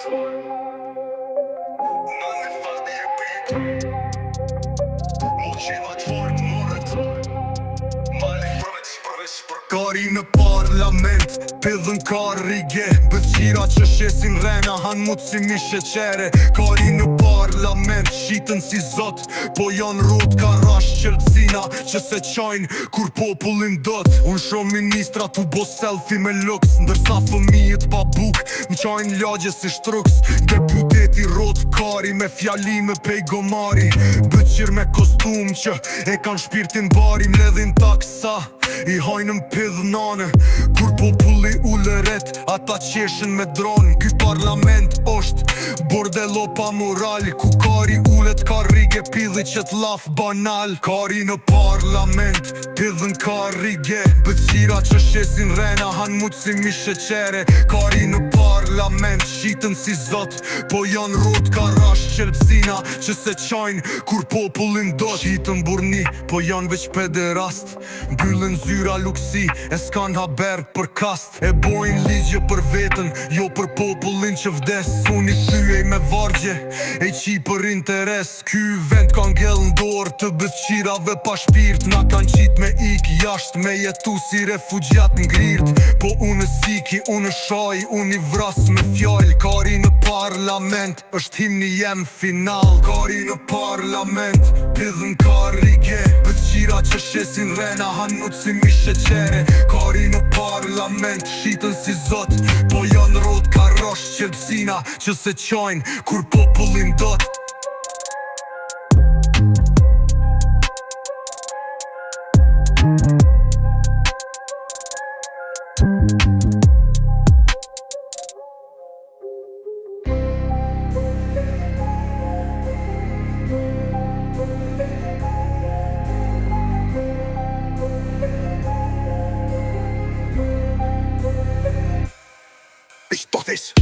Kari në parlament, pidhën karrige Bëqira që shesin rena, han mut si mi sheqere Kari në parlament, shitën si zot Po janë rrot ka rash qërcina Që se qajnë kur popullin dot Unë shumë ministra tu bo selfie me luks Ndërsa fëmijët pa buk Në qajnë lagje si shtruks Deputeti rrot kari me fjalime pej gomari Bëqir me kostum që e kanë shpirtin bari Mledhin taksa I hajnë pidhnane Kur populli ullëret Ata qeshen me dronë Ky parlament është Bordelo pa moral Ku kari ullet karrige Pidhi qët laf banal Kari në parlament Pidhën karrige Bëqira që shesin rena Han mut si mi sheqere Kari në parlament Shitën si zot Po janë rrot ka rash qelpsina Që se qajnë kur popullin do Shitën burni Po janë veç pederast Mbyllën zyra luksi E s'kan haber për kast E bojnë ligje për vetën Jo për popullin që vdes Unë I thyej me vargje E qi për interes Ky vend kan ngell ndor Të bëqirave pa shpirt Na kan qit me ik jasht Me jetu si refugjat ngrirt Po unë siki, unë shaj Unë I vras me fjall Kari në parlament është himni jem final Kari në parlament Pidhën karrige Bëqira që shesin rena Hanut si mi sheqere Kari në parlament Shitën si zot Po janë rrot ka rosh qelpsina Që se qajnë kur popullin dot Ich doch this